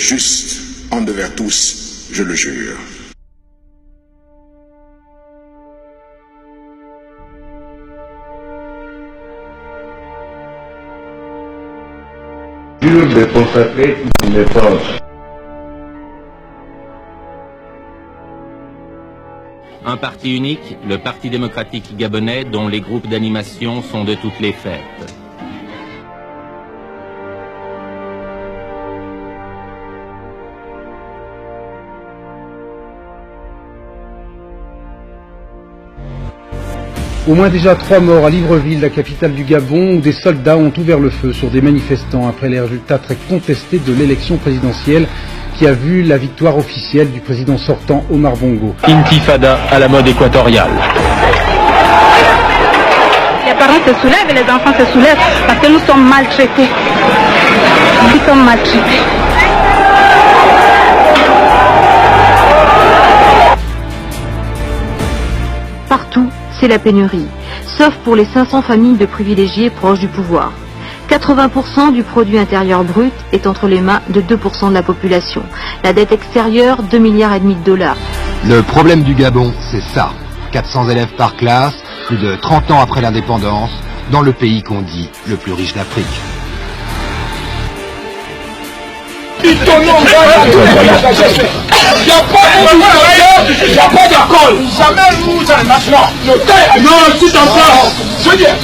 juste envers tous, je le jure. Jure de consacrer tout mon effort. Un parti unique, le Parti démocratique gabonais, dont les groupes d'animation sont de toutes les fêtes. Au moins déjà 3 morts à Libreville, la capitale du Gabon, où des soldats ont ouvert le feu sur des manifestants après les résultats très contestés de l'élection présidentielle qui a vu la victoire officielle du président sortant Omar Bongo. Intifada à la mode équatoriale. Les parents se soulèvent et les enfants se soulèvent parce que nous sommes maltraités. Nous sommes maltraités. Partout, c'est la pénurie, sauf pour les 500 familles de privilégiés proches du pouvoir. 80% du produit intérieur brut est entre les mains de 2% de la population. La dette extérieure, 2,5 milliards de dollars. Le problème du Gabon, c'est ça. 400 élèves par classe, plus de 30 ans après l'indépendance, dans le pays qu'on dit le plus riche d'Afrique. Il n'y a pas d'école. Jamais nous en national. Non, tout en place. Je veux dire,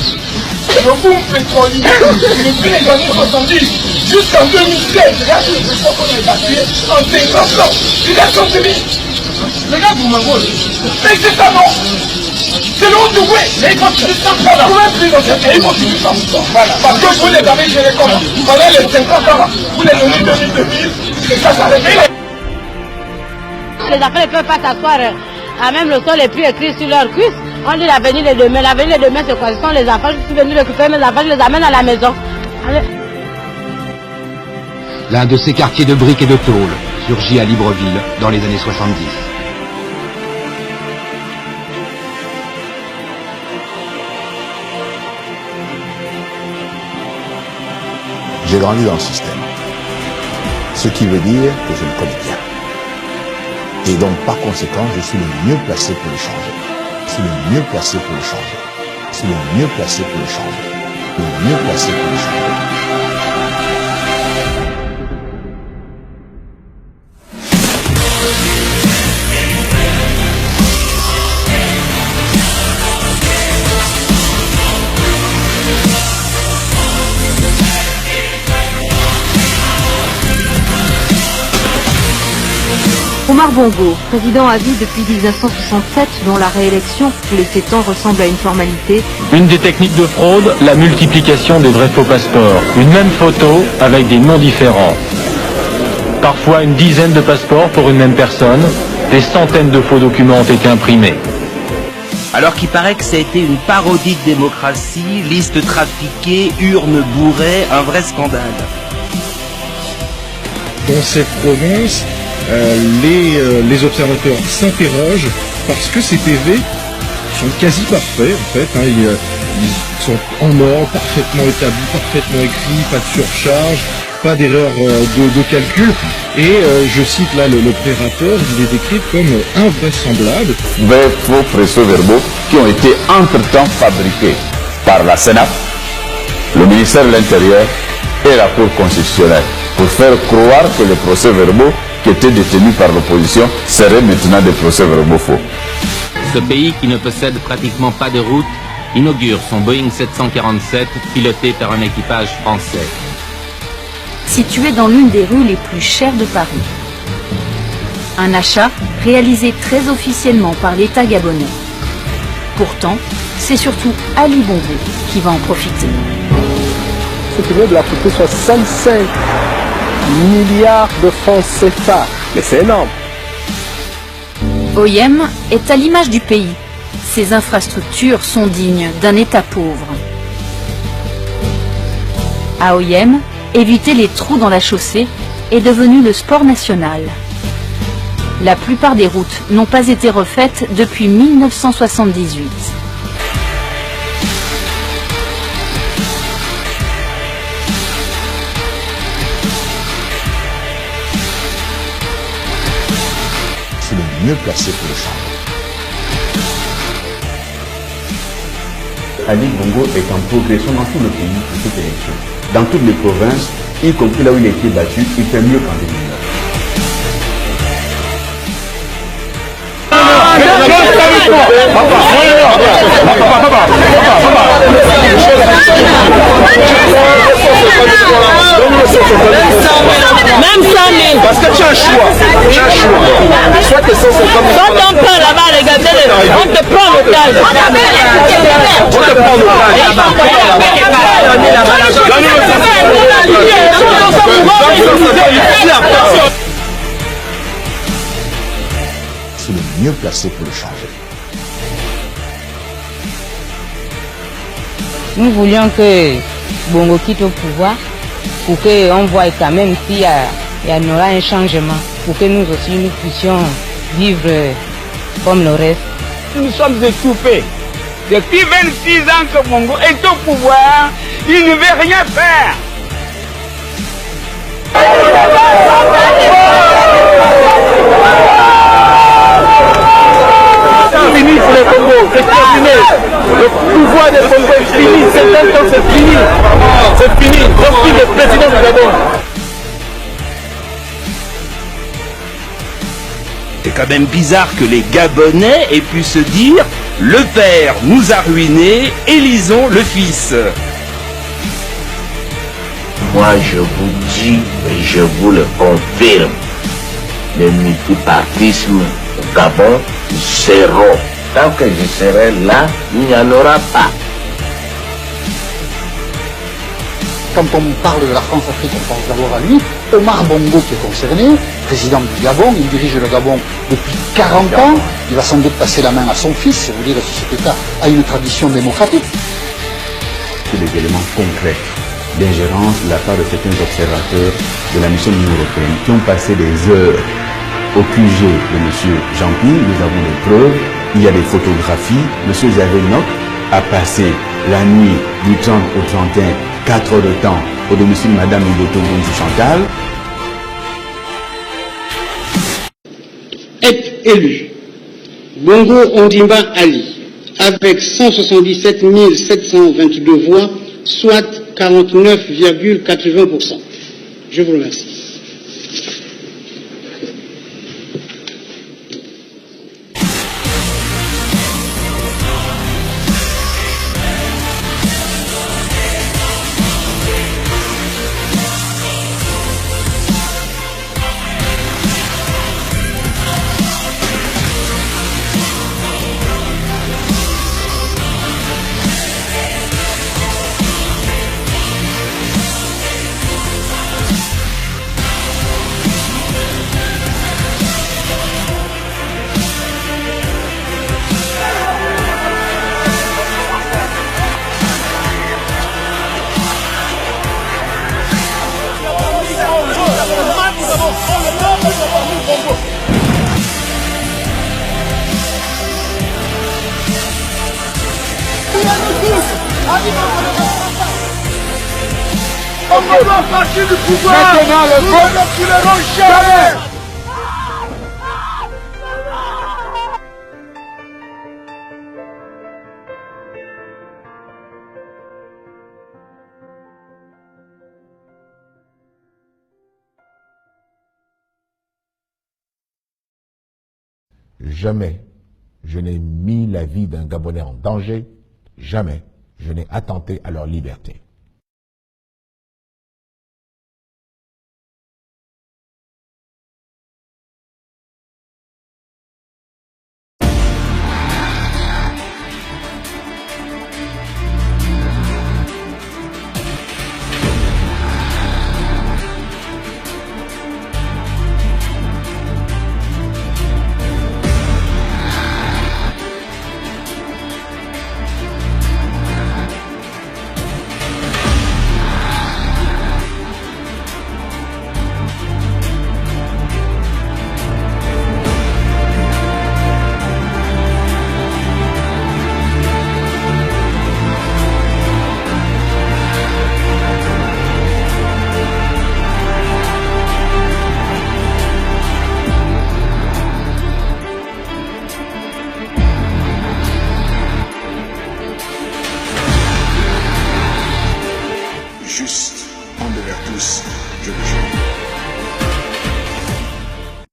le boom pétrolier, depuis les années 70 jusqu'en 2016, regardez le pétrole qu'on a évacué en 50 ans. Il a 100 000. Regarde, vous m'avez. Mais c'est ça, non. C'est le haut de Doué. Mais il continue sans ça. Vous m'avez pris dans ce pays, il continue sans ça. Voilà. Parce que vous les avez gérés comment? Pendant les 50 ans, vous les donnez 2000, et ça s'arrête. Les enfants ne peuvent pas s'asseoir à même le sol et puis écrire sur leur cuisse. On dit l'avenir de demain. L'avenir de demain, c'est quoi? Ce sont les enfants. Je suis venu récupérer mes enfants, je les amène à la maison. Allez. L'un de ces quartiers de briques et de tôle surgit à Libreville dans les années 70. J'ai grandi dans le système. Ce qui veut dire que je le connais bien. Et donc, par conséquent, je suis le mieux placé pour le changer. Je suis le mieux placé pour le changer. Je suis le mieux placé pour le changer. Le mieux placé pour le changer. Omar Bongo, président à vie depuis 1967, dont la réélection tous les 7 ans ressemble à une formalité. Une des techniques de fraude, la multiplication des vrais faux passeports. Une même photo avec des noms différents. Parfois une dizaine de passeports pour une même personne. Des centaines de faux documents ont été imprimés. Alors qu'il paraît que ça a été une parodie de démocratie, liste trafiquée, urne bourrée, un vrai scandale. Dans cette province, les observateurs s'interrogent parce que ces PV sont quasi parfaits en fait, hein, ils sont en ordre, parfaitement établis, parfaitement écrits, pas de surcharge, pas d'erreur de calcul, et je cite là le prérateur, il les décrit comme invraisemblables. Des faux procès-verbaux qui ont été entre-temps fabriqués par la Sénat, le ministère de l'Intérieur et la Cour constitutionnelle pour faire croire que les procès-verbaux qui étaient détenus par l'opposition seraient maintenant des procès-verbaux faux. Ce pays, qui ne possède pratiquement pas de route, inaugure son Boeing 747 piloté par un équipage français. Situé dans l'une des rues les plus chères de Paris. Un achat réalisé très officiellement par l'État gabonais. Pourtant, c'est surtout Ali Bongo qui va en profiter. Cet immeuble a coûté 65 milliards de francs CFA. Mais c'est énorme. OIM est à l'image du pays. Ses infrastructures sont dignes d'un État pauvre. À OIM, éviter les trous dans la chaussée est devenu le sport national. La plupart des routes n'ont pas été refaites depuis 1978. le mieux placé pour le changer. Ali Bongo est en progression dans tout le pays pour cette élection. Dans toutes les provinces, y compris là où il a été battu, il fait mieux qu'en 2009. Même 100 000. Parce que tu as un choix. Tu as un choix. Soit que 150 000. Quand on prend là-bas, regardez, on te prend l'otage. On te prend l'otage. C'est le mieux placé pour le changer. Nous voulions que Bongo quitte au pouvoir pour qu'on voie quand même s'il y aura un changement, pour que nous aussi nous puissions vivre comme le reste. Nous sommes étouffés. Depuis 26 ans que Bongo est au pouvoir, il ne veut rien faire. C'est fini pour les Congo, c'est terminé. Le pouvoir des Congo est fini, c'est fini. C'est fini, donc il est président du Gabon. C'est quand même bizarre que les Gabonais aient pu se dire « Le père nous a ruinés, élisons le fils ». Moi je vous dis et je vous le confirme, le multipartisme au Gabon, zéro. Tant que je serai là, il n'y en aura pas. Quand on parle de la France-Afrique, on pense d'abord à lui. Omar Bongo qui est concerné, président du Gabon, il dirige le Gabon depuis 40 ans. Il va sans doute passer la main à son fils, c'est vous dire si cet État a une tradition démocratique. C'est des éléments concrets d'ingérence de la part de certains observateurs de la mission de l'Union européenne qui ont passé des heures au QG de M. Jean-Pierre. Nous avons des preuves, il y a des photographies. M. Javenok a passé la nuit du 30 au 31, 4 heures de temps au domicile de Mme Iboto Gonzi Chantal. Est élu Bongo Ondimba Ali avec 177 722 voix, soit 49,80%. Je vous remercie. On doit partir du pouvoir. Maintenant, le vote, ne reculerons jamais. Jamais je n'ai mis la vie d'un Gabonais en danger. Jamais je n'ai attenté à leur liberté. juste envers tous. Je le jure.